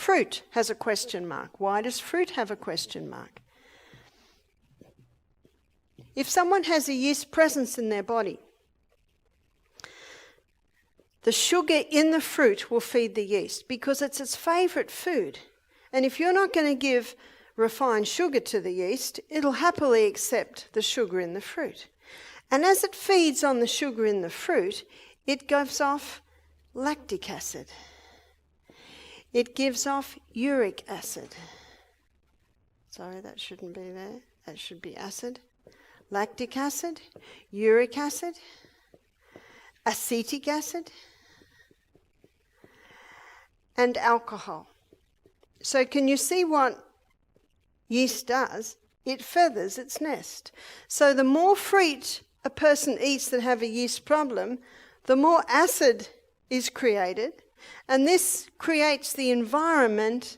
Fruit has a question mark. Why does fruit have a question mark? If someone has a yeast presence in their body, the sugar in the fruit will feed the yeast because it's its favourite food. And if you're not going to give refined sugar to the yeast, it'll happily accept the sugar in the fruit. And as it feeds on the sugar in the fruit, it gives off lactic acid. It gives off uric acid. Sorry, that shouldn't be there. That should be acid. Lactic acid, uric acid, acetic acid, and alcohol. So can you see what yeast does? It feathers its nest. So the more fruit a person eats that have a yeast problem, the more acid is created, and this creates the environment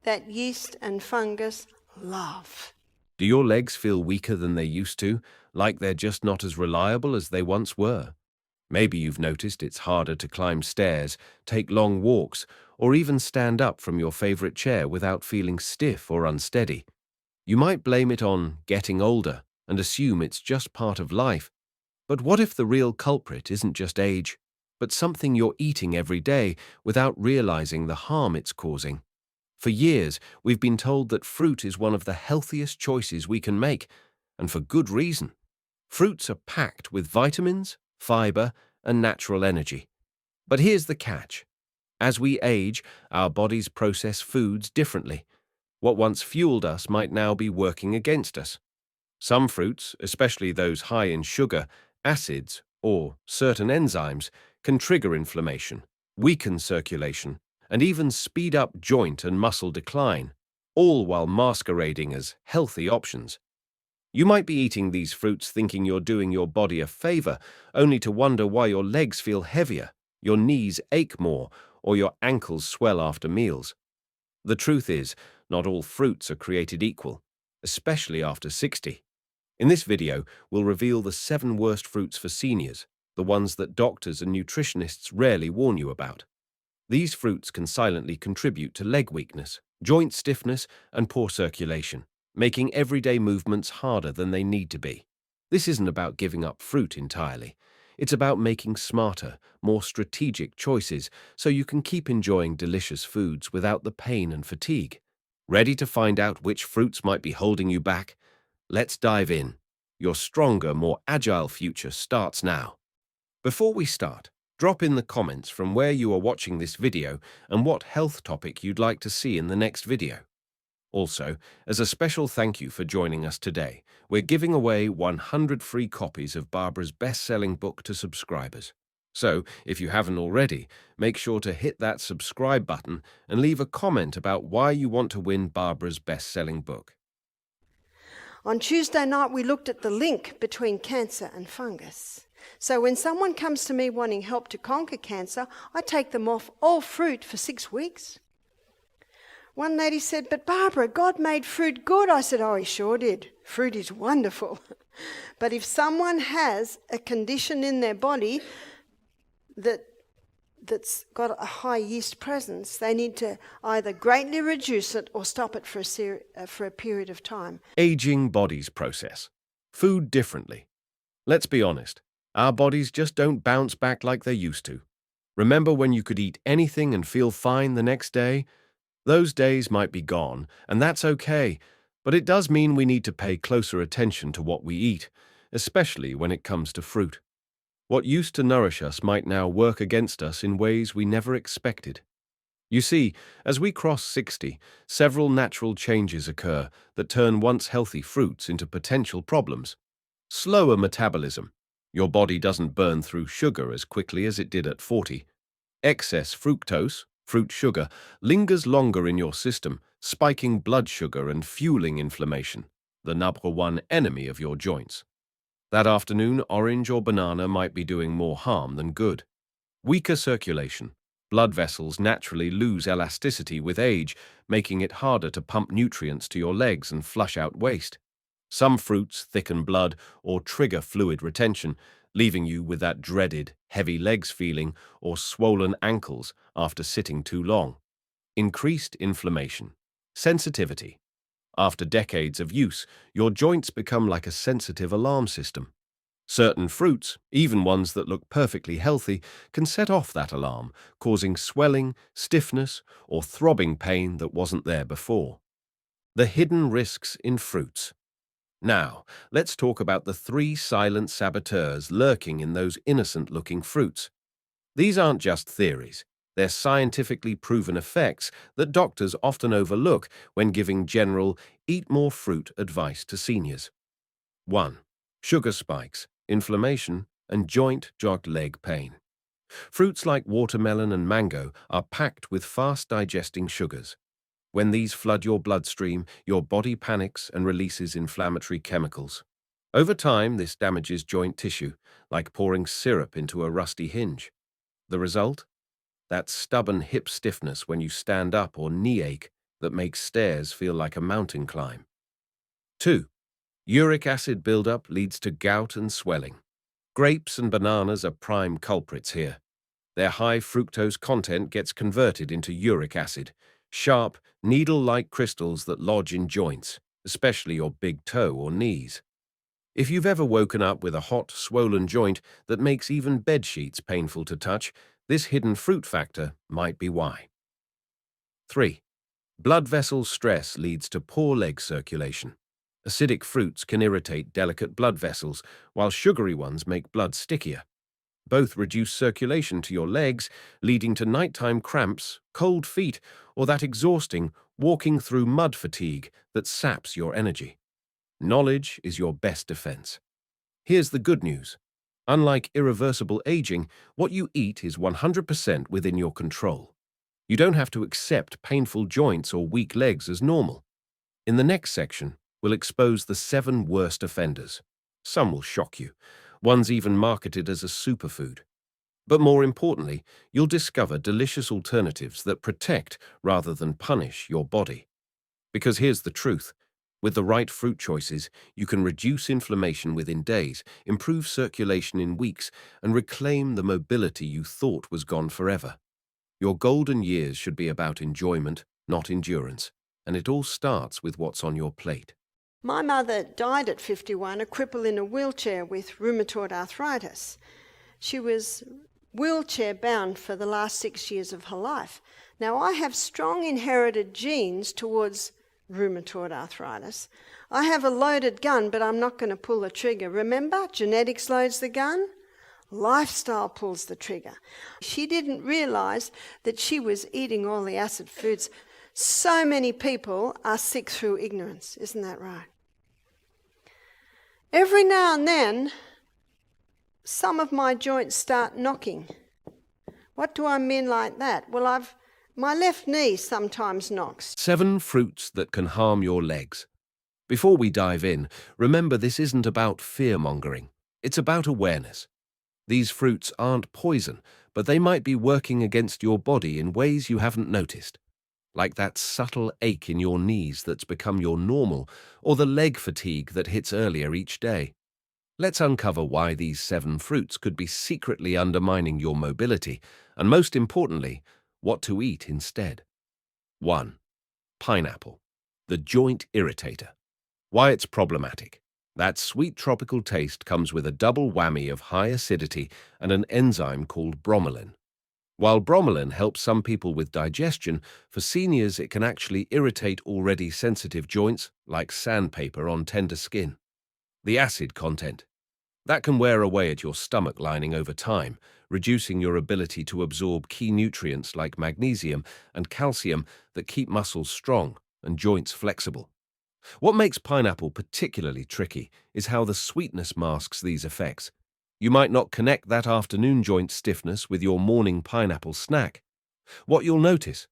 that yeast and fungus love. Do your legs feel weaker than they used to, like they're just not as reliable as they once were? Maybe you've noticed it's harder to climb stairs, take long walks, or even stand up from your favorite chair without feeling stiff or unsteady. You might blame it on getting older and assume it's just part of life. But what if the real culprit isn't just age, but something you're eating every day without realizing the harm it's causing? For years, we've been told that fruit is one of the healthiest choices we can make, and for good reason. Fruits are packed with vitamins, fiber, and natural energy. But here's the catch. As we age, our bodies process foods differently. What once fueled us might now be working against us. Some fruits, especially those high in sugar, acids, or certain enzymes, can trigger inflammation, weaken circulation, and even speed up joint and muscle decline, all while masquerading as healthy options. You might be eating these fruits thinking you're doing your body a favor, only to wonder why your legs feel heavier, your knees ache more, or your ankles swell after meals. The truth is, not all fruits are created equal, especially after 60. In this video, we'll reveal the 7 worst fruits for seniors, the ones that doctors and nutritionists rarely warn you about. These fruits can silently contribute to leg weakness, joint stiffness, and poor circulation, making everyday movements harder than they need to be. This isn't about giving up fruit entirely. It's about making smarter, more strategic choices so you can keep enjoying delicious foods without the pain and fatigue. Ready to find out which fruits might be holding you back? Let's dive in. Your stronger, more agile future starts now. Before we start, drop in the comments from where you are watching this video and what health topic you'd like to see in the next video. Also, as a special thank you for joining us today, we're giving away 100 free copies of Barbara's best-selling book to subscribers. So, if you haven't already, make sure to hit that subscribe button and leave a comment about why you want to win Barbara's best-selling book. On Tuesday night, we looked at the link between cancer and fungus. So when someone comes to me wanting help to conquer cancer, I take them off all fruit for 6 weeks. One lady said, "But Barbara, God made fruit good." I said, "Oh, he sure did. Fruit is wonderful." But if someone has a condition in their body that's got a high yeast presence, they need to either greatly reduce it or stop it for a period of time. Aging bodies process food differently. Let's be honest, our bodies just don't bounce back like they used to. Remember when you could eat anything and feel fine the next day? Those days might be gone, and that's okay, but it does mean we need to pay closer attention to what we eat, especially when it comes to fruit. What used to nourish us might now work against us in ways we never expected. You see, as we cross 60, several natural changes occur that turn once healthy fruits into potential problems. Slower metabolism. Your body doesn't burn through sugar as quickly as it did at 40. Excess fructose, fruit sugar, lingers longer in your system, spiking blood sugar and fueling inflammation, the number one enemy of your joints. That afternoon, orange or banana might be doing more harm than good. Weaker circulation. Blood vessels naturally lose elasticity with age, making it harder to pump nutrients to your legs and flush out waste. Some fruits thicken blood or trigger fluid retention, leaving you with that dreaded heavy legs feeling or swollen ankles after sitting too long. Increased inflammation. Sensitivity. After decades of use, your joints become like a sensitive alarm system. Certain fruits, even ones that look perfectly healthy, can set off that alarm, causing swelling, stiffness, or throbbing pain that wasn't there before. The hidden risks in fruits. Now, let's talk about the 3 silent saboteurs lurking in those innocent-looking fruits. These aren't just theories. They're scientifically proven effects that doctors often overlook when giving general eat more fruit advice to seniors. 1. Sugar spikes, inflammation, and joint leg pain. Fruits like watermelon and mango are packed with fast-digesting sugars. When these flood your bloodstream, your body panics and releases inflammatory chemicals. Over time, this damages joint tissue, like pouring syrup into a rusty hinge. The result? That stubborn hip stiffness when you stand up or knee ache that makes stairs feel like a mountain climb. 2. Uric acid buildup leads to gout and swelling. Grapes and bananas are prime culprits here. Their high fructose content gets converted into uric acid, sharp, needle-like crystals that lodge in joints, especially your big toe or knees. If you've ever woken up with a hot, swollen joint that makes even bed sheets painful to touch, this hidden fruit factor might be why. 3. Blood vessel stress leads to poor leg circulation. Acidic fruits can irritate delicate blood vessels, while sugary ones make blood stickier. Both reduce circulation to your legs, leading to nighttime cramps, cold feet, or that exhausting walking through mud fatigue that saps your energy. Knowledge is your best defense. Here's the good news. Unlike irreversible aging, what you eat is 100% within your control. You don't have to accept painful joints or weak legs as normal. In the next section, we'll expose the 7 worst offenders. Some will shock you. One's even marketed as a superfood. But more importantly, you'll discover delicious alternatives that protect rather than punish your body. Because here's the truth. With the right fruit choices, you can reduce inflammation within days, improve circulation in weeks, and reclaim the mobility you thought was gone forever. Your golden years should be about enjoyment, not endurance, and it all starts with what's on your plate. My mother died at 51, a cripple in a wheelchair with rheumatoid arthritis. She was wheelchair bound for the last 6 years of her life. Now, I have strong inherited genes towards rheumatoid arthritis. I have a loaded gun, but I'm not going to pull the trigger. Remember, genetics loads the gun, lifestyle pulls the trigger. She didn't realise that she was eating all the acid foods. So many people are sick through ignorance, isn't that right? Every now and then, some of my joints start knocking. What do I mean like that? Well, my left knee sometimes knocks. 7 fruits that can harm your legs. Before we dive in, remember this isn't about fear-mongering. It's about awareness. These fruits aren't poison, but they might be working against your body in ways you haven't noticed. Like that subtle ache in your knees that's become your normal, or the leg fatigue that hits earlier each day. Let's uncover why these 7 fruits could be secretly undermining your mobility, and most importantly, what to eat instead. 1. Pineapple, the joint irritator. Why it's problematic. That sweet tropical taste comes with a double whammy of high acidity and an enzyme called bromelain. While bromelain helps some people with digestion, for seniors it can actually irritate already sensitive joints like sandpaper on tender skin. The acid content. That can wear away at your stomach lining over time, reducing your ability to absorb key nutrients like magnesium and calcium that keep muscles strong and joints flexible. What makes pineapple particularly tricky is how the sweetness masks these effects. You might not connect that afternoon joint stiffness with your morning pineapple snack. What you'll notice?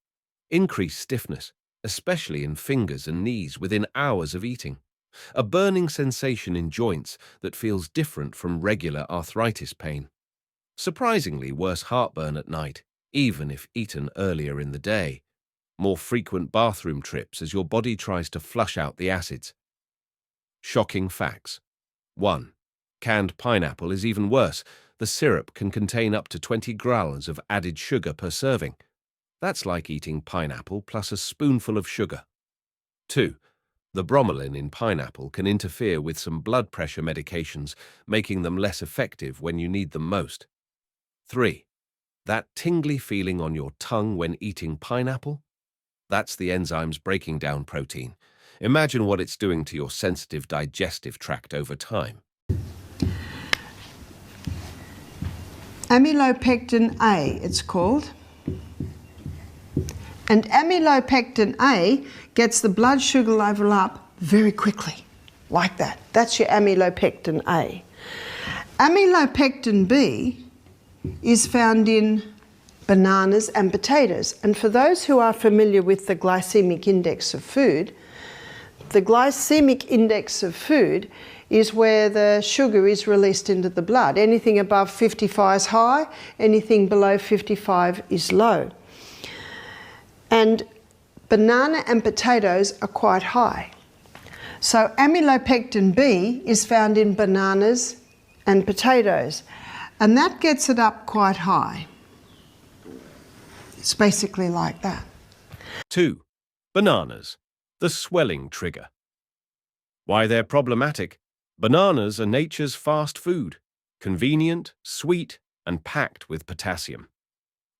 Increased stiffness, especially in fingers and knees within hours of eating. A burning sensation in joints that feels different from regular arthritis pain. Surprisingly worse heartburn at night, even if eaten earlier in the day. More frequent bathroom trips as your body tries to flush out the acids. Shocking facts. 1. Canned pineapple is even worse. The syrup can contain up to 20 grams of added sugar per serving. That's like eating pineapple plus a spoonful of sugar. 2. The bromelain in pineapple can interfere with some blood pressure medications, making them less effective when you need them most. 3. That tingly feeling on your tongue when eating pineapple? That's the enzymes breaking down protein. Imagine what it's doing to your sensitive digestive tract over time. Amylopectin A, it's called. And amylopectin A gets the blood sugar level up very quickly, like that. That's your amylopectin A. Amylopectin B is found in bananas and potatoes. And for those who are familiar with the glycemic index of food, the glycemic index of food is where the sugar is released into the blood. Anything above 55 is high, anything below 55 is low. And banana and potatoes are quite high. So amylopectin B is found in bananas and potatoes, and that gets it up quite high. It's basically like that. 2. Bananas, the swelling trigger. Why they're problematic? Bananas are nature's fast food, convenient, sweet, and packed with potassium.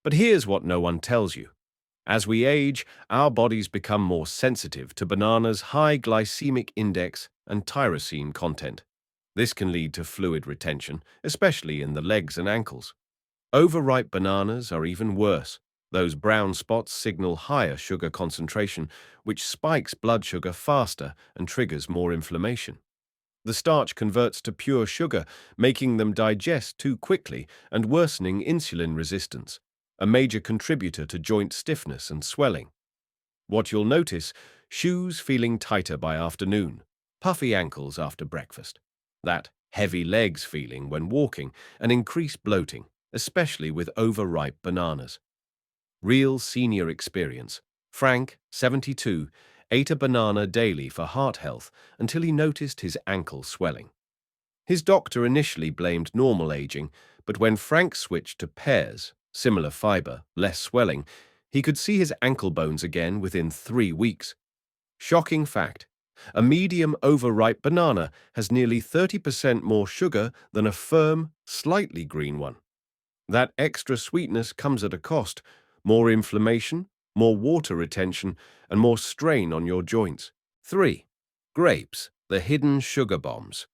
But here's what no one tells you. As we age, our bodies become more sensitive to bananas' high glycemic index and tyrosine content. This can lead to fluid retention, especially in the legs and ankles. Overripe bananas are even worse. Those brown spots signal higher sugar concentration, which spikes blood sugar faster and triggers more inflammation. The starch converts to pure sugar, making them digest too quickly and worsening insulin resistance, a major contributor to joint stiffness and swelling. What you'll notice: shoes feeling tighter by afternoon, puffy ankles after breakfast, that heavy legs feeling when walking, and increased bloating, especially with overripe bananas. Real senior experience. Frank, 72, ate a banana daily for heart health until he noticed his ankle swelling. His doctor initially blamed normal aging, but when Frank switched to pears, similar fiber, less swelling, he could see his ankle bones again within 3 weeks. Shocking fact: a medium overripe banana has nearly 30% more sugar than a firm, slightly green one. That extra sweetness comes at a cost: more inflammation, more water retention, and more strain on your joints. 3. Grapes, the hidden sugar bombs.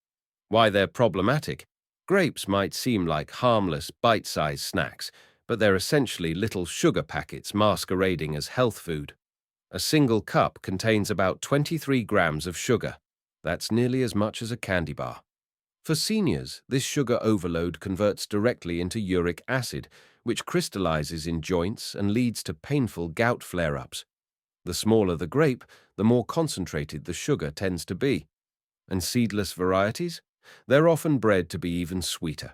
Why they're problematic? Grapes might seem like harmless, bite-sized snacks, but they're essentially little sugar packets masquerading as health food. A single cup contains about 23 grams of sugar. That's nearly as much as a candy bar. For seniors, this sugar overload converts directly into uric acid, which crystallizes in joints and leads to painful gout flare-ups. The smaller the grape, the more concentrated the sugar tends to be. And seedless varieties? They're often bred to be even sweeter.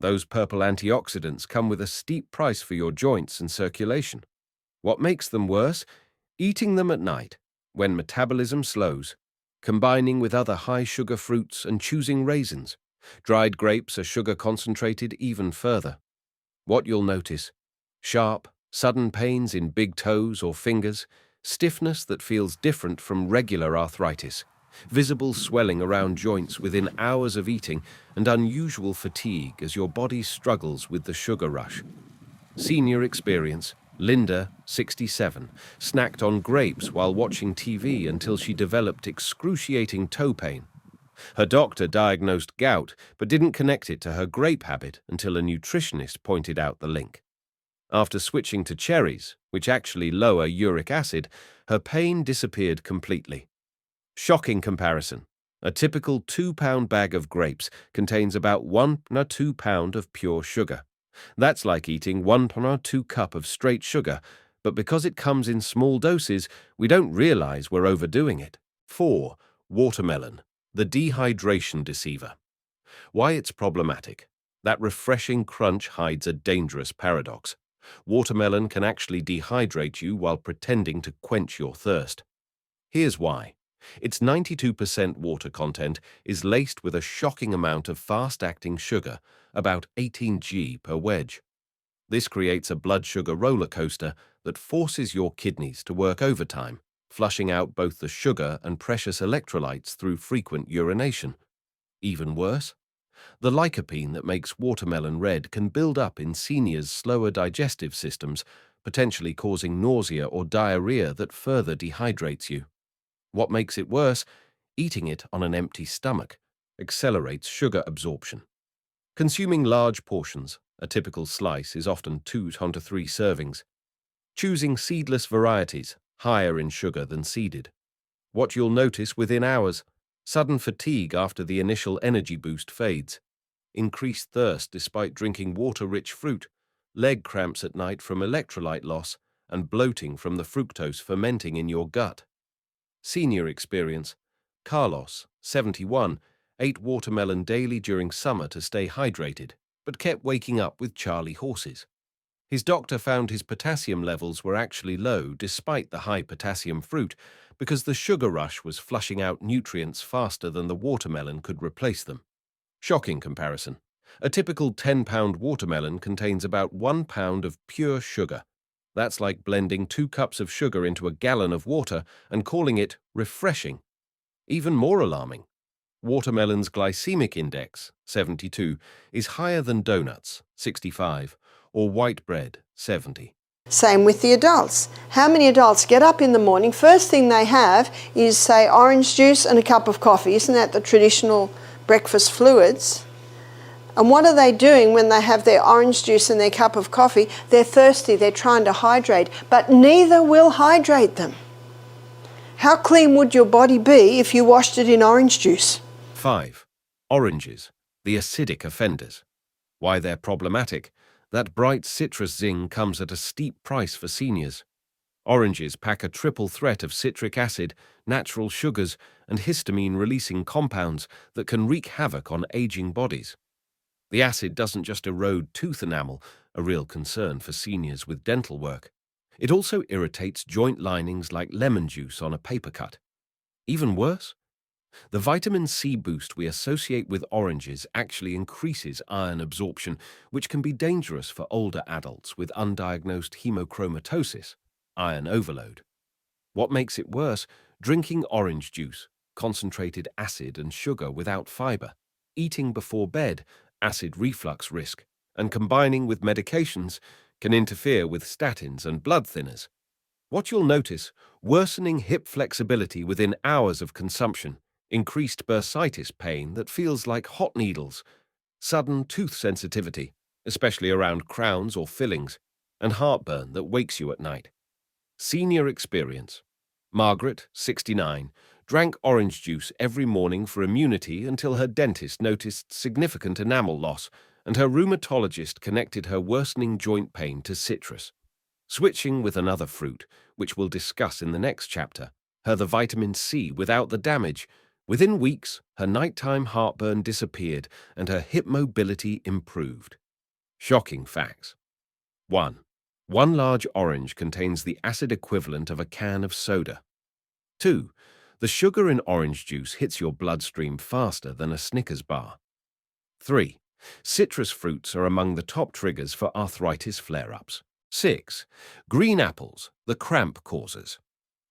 Those purple antioxidants come with a steep price for your joints and circulation. What makes them worse? Eating them at night, when metabolism slows, combining with other high-sugar fruits and choosing raisins. Dried grapes are sugar-concentrated even further. What you'll notice: sharp, sudden pains in big toes or fingers, stiffness that feels different from regular arthritis, visible swelling around joints within hours of eating, and unusual fatigue as your body struggles with the sugar rush. Senior experience: Linda, 67, snacked on grapes while watching TV until she developed excruciating toe pain. Her doctor diagnosed gout, but didn't connect it to her grape habit until a nutritionist pointed out the link. After switching to cherries, which actually lower uric acid, her pain disappeared completely. Shocking comparison. A typical 2-pound bag of grapes contains about 1 or 2 pounds of pure sugar. That's like eating 1 or 2 cups of straight sugar, but because it comes in small doses, we don't realize we're overdoing it. 4. Watermelon, the dehydration deceiver. Why it's problematic? That refreshing crunch hides a dangerous paradox. Watermelon can actually dehydrate you while pretending to quench your thirst. Here's why. Its 92% water content is laced with a shocking amount of fast-acting sugar, about 18 g per wedge. This creates a blood sugar roller coaster that forces your kidneys to work overtime, flushing out both the sugar and precious electrolytes through frequent urination. Even worse, the lycopene that makes watermelon red can build up in seniors' slower digestive systems, potentially causing nausea or diarrhea that further dehydrates you. What makes it worse, eating it on an empty stomach accelerates sugar absorption. Consuming large portions, a typical slice is often 2 to 3 servings. Choosing seedless varieties, higher in sugar than seeded. What you'll notice within hours: sudden fatigue after the initial energy boost fades, increased thirst despite drinking water-rich fruit, leg cramps at night from electrolyte loss, and bloating from the fructose fermenting in your gut. Senior experience: Carlos, 71, ate watermelon daily during summer to stay hydrated, but kept waking up with Charlie horses. His doctor found his potassium levels were actually low despite the high potassium fruit because the sugar rush was flushing out nutrients faster than the watermelon could replace them. Shocking comparison. A typical 10-pound watermelon contains about 1 pound of pure sugar. That's like blending 2 cups of sugar into a gallon of water and calling it refreshing. Even more alarming, watermelon's glycemic index, 72, is higher than donuts, 65, or white bread, 70. Same with the adults. How many adults get up in the morning, first thing they have is, say, orange juice and a cup of coffee? Isn't that the traditional breakfast fluids? And what are they doing when they have their orange juice and their cup of coffee? They're thirsty, they're trying to hydrate, but neither will hydrate them. How clean would your body be if you washed it in orange juice? 5. Oranges, the acidic offenders. Why they're problematic: that bright citrus zing comes at a steep price for seniors. Oranges pack a triple threat of citric acid, natural sugars, and histamine-releasing compounds that can wreak havoc on aging bodies. The acid doesn't just erode tooth enamel, a real concern for seniors with dental work. It also irritates joint linings like lemon juice on a paper cut. Even worse, the vitamin C boost we associate with oranges actually increases iron absorption, which can be dangerous for older adults with undiagnosed hemochromatosis, iron overload. What makes it worse? Drinking orange juice, concentrated acid and sugar without fiber, eating before bed, acid reflux risk, and combining with medications can interfere with statins and blood thinners. What you'll notice: worsening hip flexibility within hours of consumption, increased bursitis pain that feels like hot needles, sudden tooth sensitivity, especially around crowns or fillings, and heartburn that wakes you at night. Senior experience: Margaret, 69, drank orange juice every morning for immunity until her dentist noticed significant enamel loss and her rheumatologist connected her worsening joint pain to citrus. Switching with another fruit, which we'll discuss in the next chapter, her the vitamin C without the damage. Within weeks, her nighttime heartburn disappeared and her hip mobility improved. Shocking facts. 1. One large orange contains the acid equivalent of a can of soda. 2. The sugar in orange juice hits your bloodstream faster than a Snickers bar. 3. Citrus fruits are among the top triggers for arthritis flare-ups. 6. Green apples, the cramp causers.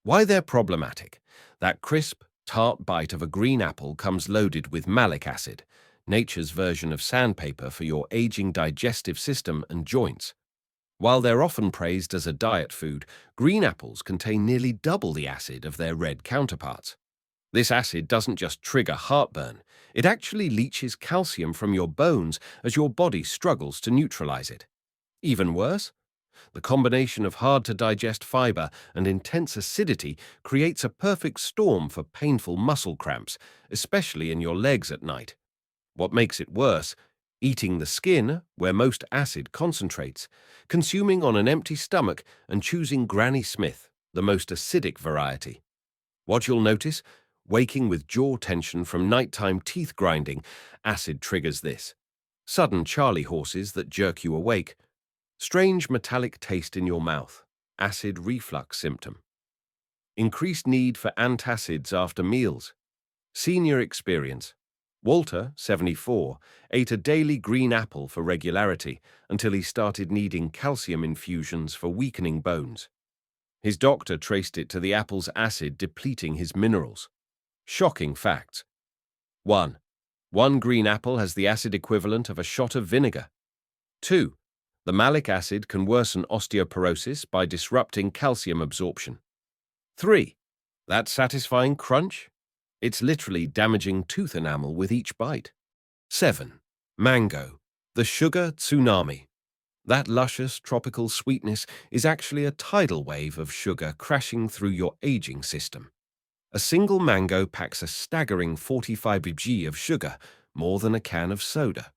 Why they're problematic: that crisp, tart bite of a green apple comes loaded with malic acid, nature's version of sandpaper for your aging digestive system and joints. While they're often praised as a diet food, green apples contain nearly double the acid of their red counterparts. This acid doesn't just trigger heartburn, it actually leaches calcium from your bones as your body struggles to neutralize it. Even worse, the combination of hard-to-digest fiber and intense acidity creates a perfect storm for painful muscle cramps, especially in your legs at night. What makes it worse? Eating the skin, where most acid concentrates, consuming on an empty stomach, and choosing Granny Smith, the most acidic variety. What you'll notice? Waking with jaw tension from nighttime teeth grinding, acid triggers this. Sudden Charlie horses that jerk you awake. Strange metallic taste in your mouth, acid reflux symptom. Increased need for antacids after meals. Senior experience: Walter, 74, ate a daily green apple for regularity until he started needing calcium infusions for weakening bones. His doctor traced it to the apple's acid depleting his minerals. Shocking facts. 1. One green apple has the acid equivalent of a shot of vinegar. 2. The malic acid can worsen osteoporosis by disrupting calcium absorption. 3. That satisfying crunch? It's literally damaging tooth enamel with each bite. 7. Mango, the sugar tsunami. That luscious tropical sweetness is actually a tidal wave of sugar crashing through your aging system. A single mango packs a staggering 45 mg of sugar, more than a can of soda.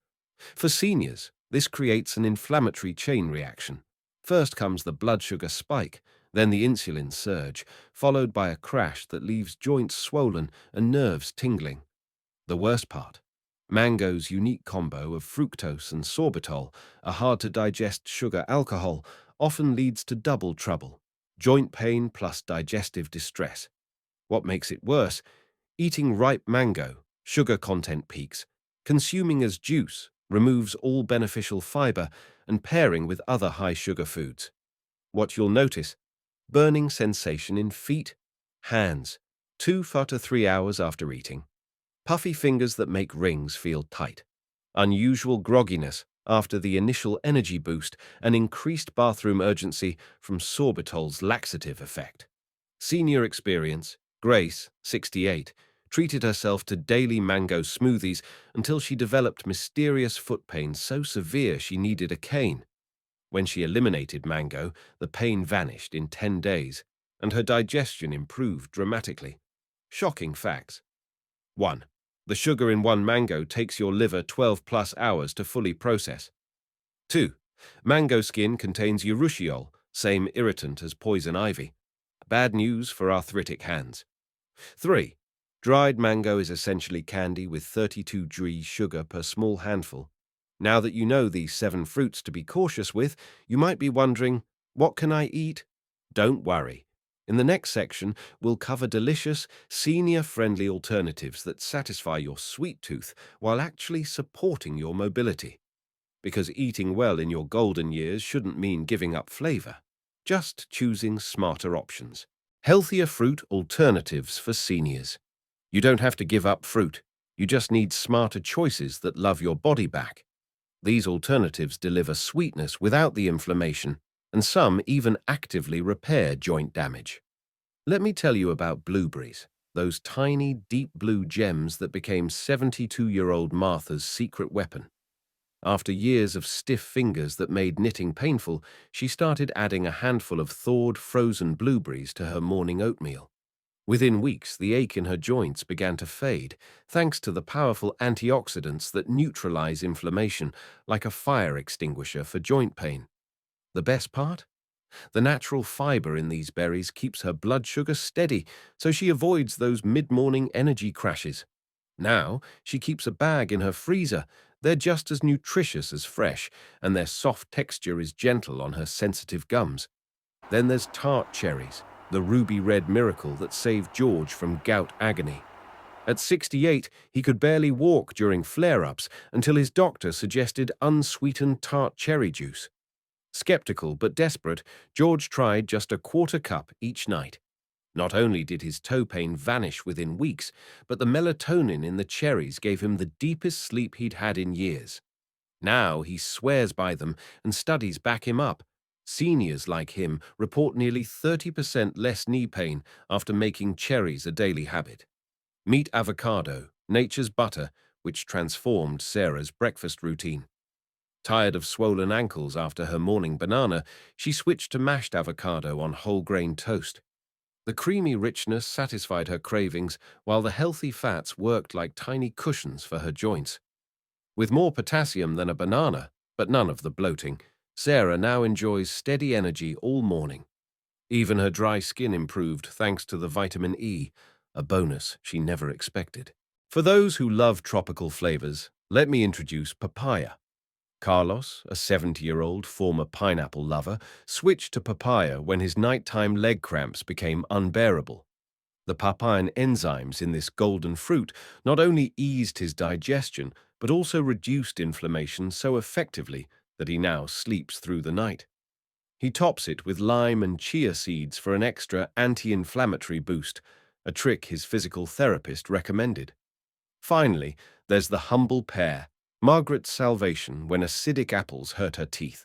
For seniors, this creates an inflammatory chain reaction. First comes the blood sugar spike, then the insulin surge, followed by a crash that leaves joints swollen and nerves tingling. The worst part: mango's unique combo of fructose and sorbitol, a hard-to-digest sugar alcohol, often leads to double trouble: joint pain plus digestive distress. What makes it worse? Eating ripe mango, sugar content peaks. Consuming as juice removes all beneficial fiber, and pairing with other high-sugar foods. What you'll notice: burning sensation in feet, hands, 2 to 3 hours after eating. Puffy fingers that make rings feel tight. Unusual grogginess after the initial energy boost, and increased bathroom urgency from sorbitol's laxative effect. Senior experience: Grace, 68, treated herself to daily mango smoothies until she developed mysterious foot pain so severe she needed a cane. When she eliminated mango, the pain vanished in 10 days, and her digestion improved dramatically. Shocking facts. 1. The sugar in one mango takes your liver 12+ hours to fully process. 2. Mango skin contains urushiol, same irritant as poison ivy. Bad news for arthritic hands. 3. Dried mango is essentially candy with 32 g sugar per small handful. Now that you know these 7 fruits to be cautious with, you might be wondering, what can I eat? Don't worry. In the next section, we'll cover delicious, senior-friendly alternatives that satisfy your sweet tooth while actually supporting your mobility. Because eating well in your golden years shouldn't mean giving up flavor, just choosing smarter options. Healthier fruit alternatives for seniors. You don't have to give up fruit. You just need smarter choices that love your body back. These alternatives deliver sweetness without the inflammation, and some even actively repair joint damage. Let me tell you about blueberries, those tiny, deep blue gems that became 72-year-old Martha's secret weapon. After years of stiff fingers that made knitting painful, she started adding a handful of thawed, frozen blueberries to her morning oatmeal. Within weeks, the ache in her joints began to fade, thanks to the powerful antioxidants that neutralize inflammation, like a fire extinguisher for joint pain. The best part? The natural fiber in these berries keeps her blood sugar steady, so she avoids those mid-morning energy crashes. Now, she keeps a bag in her freezer. They're just as nutritious as fresh, and their soft texture is gentle on her sensitive gums. Then there's tart cherries, the ruby-red miracle that saved George from gout agony. At 68, he could barely walk during flare-ups until his doctor suggested unsweetened tart cherry juice. Skeptical but desperate, George tried just a quarter cup each night. Not only did his toe pain vanish within weeks, but the melatonin in the cherries gave him the deepest sleep he'd had in years. Now he swears by them, and studies back him up. Seniors like him report nearly 30% less knee pain after making cherries a daily habit. Meet avocado, nature's butter, which transformed Sarah's breakfast routine. Tired of swollen ankles after her morning banana, she switched to mashed avocado on whole-grain toast. The creamy richness satisfied her cravings, while the healthy fats worked like tiny cushions for her joints. With more potassium than a banana, but none of the bloating, Sarah now enjoys steady energy all morning. Even her dry skin improved thanks to the vitamin E, a bonus she never expected. For those who love tropical flavors, let me introduce papaya. Carlos, a 70-year-old former pineapple lover, switched to papaya when his nighttime leg cramps became unbearable. The papain enzymes in this golden fruit not only eased his digestion, but also reduced inflammation so effectively that he now sleeps through the night. He tops it with lime and chia seeds for an extra anti-inflammatory boost, a trick his physical therapist recommended. Finally, there's the humble pear, Margaret's salvation when acidic apples hurt her teeth.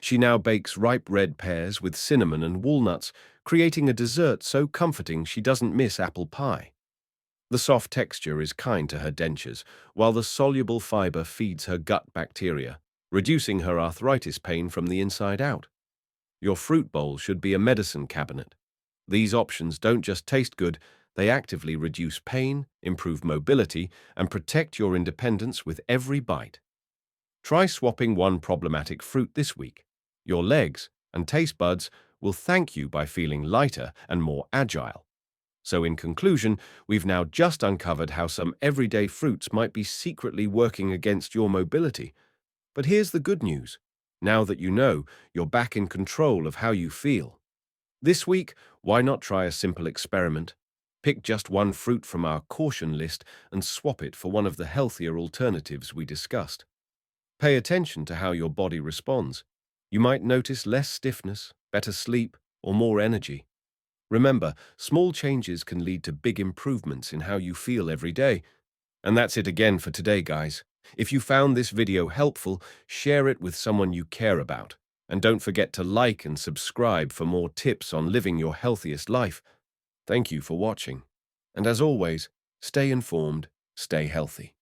She now bakes ripe red pears with cinnamon and walnuts, creating a dessert so comforting she doesn't miss apple pie. The soft texture is kind to her dentures, while the soluble fiber feeds her gut bacteria, reducing her arthritis pain from the inside out. Your fruit bowl should be a medicine cabinet. These options don't just taste good, they actively reduce pain, improve mobility, and protect your independence with every bite. Try swapping one problematic fruit this week. Your legs and taste buds will thank you by feeling lighter and more agile. So in conclusion, we've now just uncovered how some everyday fruits might be secretly working against your mobility. But here's the good news. Now that you know, you're back in control of how you feel. This week, why not try a simple experiment? Pick just one fruit from our caution list and swap it for one of the healthier alternatives we discussed. Pay attention to how your body responds. You might notice less stiffness, better sleep, or more energy. Remember, small changes can lead to big improvements in how you feel every day. And that's it again for today, guys. If you found this video helpful, share it with someone you care about. And don't forget to like and subscribe for more tips on living your healthiest life. Thank you for watching. And as always, stay informed, stay healthy.